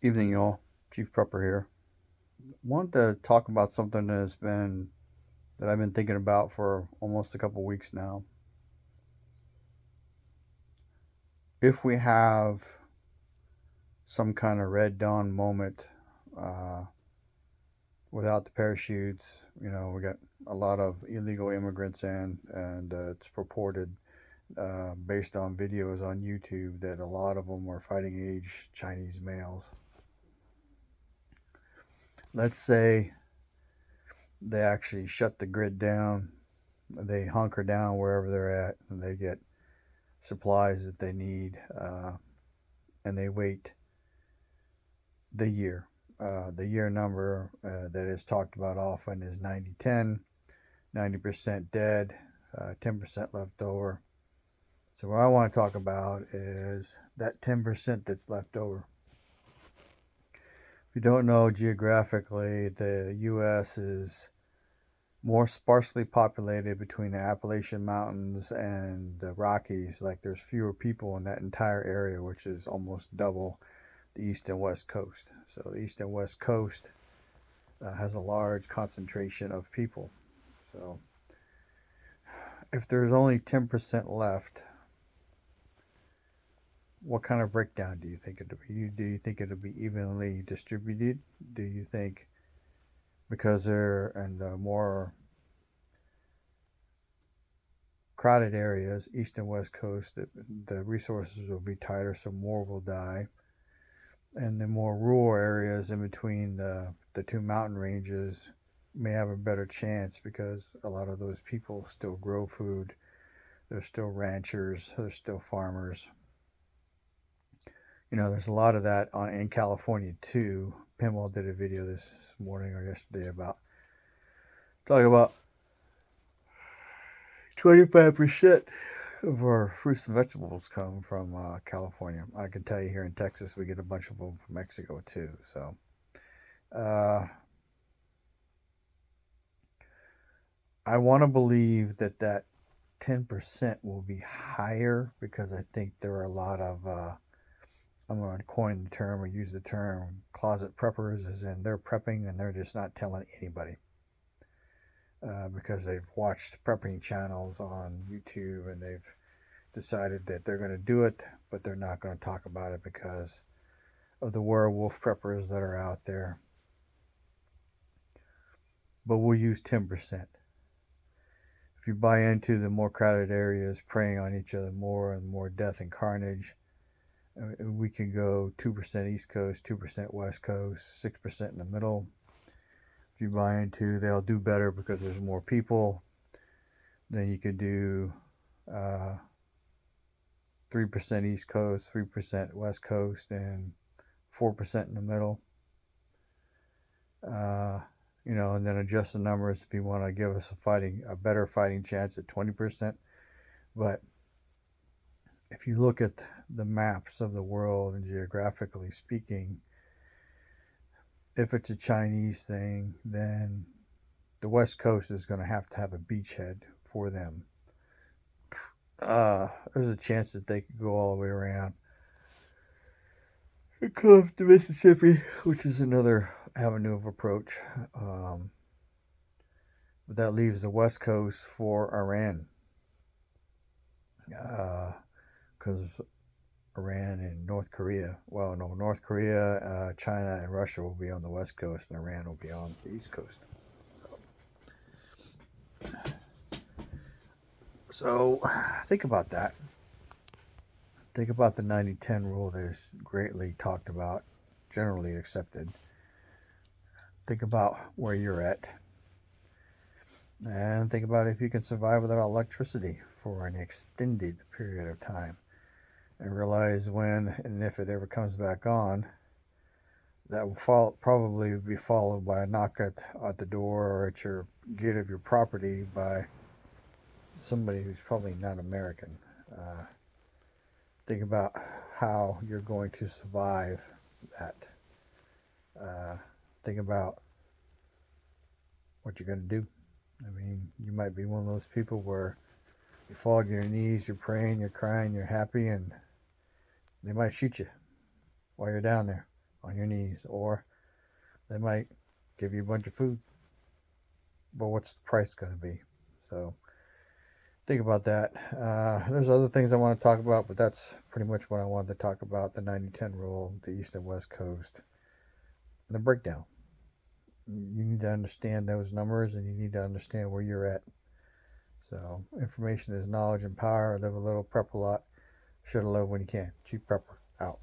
Evening, y'all. Chief Prepper here. Wanted to talk about something that I've been thinking about for almost a couple weeks now. If we have some kind of red dawn moment uh, without the parachutes, we got a lot of illegal immigrants in, and it's purported, based on videos on YouTube, that a lot of them were fighting age Chinese males. Let's say they actually shut the grid down, they hunker down wherever they're at, and they get supplies that they need, and they wait the year. The year number that is talked about often is 90-10, 90% dead, 10% left over. So, what I want to talk about is that 10% that's left over. If you don't know, geographically, the U.S. is more sparsely populated between the Appalachian Mountains and the Rockies. Like, there's fewer people in that entire area, which is almost double the East and West Coast. So the East and West Coast has a large concentration of people. So if there's only 10% left, what kind of breakdown do you think it'll be? Do you think it'll be evenly distributed? Do you think because they're in the more crowded areas, East and West Coast, the resources will be tighter, so more will die? And the more rural areas in between the two mountain ranges may have a better chance because a lot of those people still grow food. They're still ranchers. They're still farmers. There's a lot of that in California too. Pinwell did a video this morning or yesterday about talking about 25% of our fruits and vegetables come from California. I can tell you here in Texas we get a bunch of them from Mexico too. So I want to believe that 10% will be higher because I think there are a lot of, I'm going to coin the term or use the term, closet preppers, as in they're prepping and they're just not telling anybody. Because they've watched prepping channels on YouTube and they've decided that they're going to do it, but they're not going to talk about it because of the werewolf preppers that are out there. But we'll use 10%. If you buy into the more crowded areas, preying on each other more and more death and carnage, we can go 2% East Coast, 2% West Coast, 6% in the middle. If you buy into they'll do better because there's more people, then you could do 3% East Coast, 3% West Coast, and 4% in the middle. And then adjust the numbers if you want to give us a better fighting chance at 20%. But if you look at the maps of the world and geographically speaking, if it's a Chinese thing, then the West Coast is going to have a beachhead for them. There's a chance that they could go all the way around and come up to Mississippi, which is another avenue of approach. But that leaves the West Coast for Iran. Because Iran and North Korea, North Korea, China, and Russia will be on the West Coast, and Iran will be on the East Coast. So think about that. Think about the 90-10 rule that is greatly talked about, generally accepted. Think about where you're at. And think about if you can survive without electricity for an extended period of time. And realize when and if it ever comes back on, that will probably be followed by a knock at the door or at your gate of your property by somebody who's probably not American. Think about how you're going to survive that. Think about what you're going to do. I mean, you might be one of those people where you fall to your knees, you're praying, you're crying, you're happy, and they might shoot you while you're down there on your knees, or they might give you a bunch of food, but what's the price going to be? So think about that. There's other things I want to talk about, but that's pretty much what I wanted to talk about: the 90-10 rule, the East and West Coast, and the breakdown. You need to understand those numbers, and you need to understand where you're at. So information is knowledge and power. Live a little, prep a lot. Should have loved when you can. Chief Prepper out.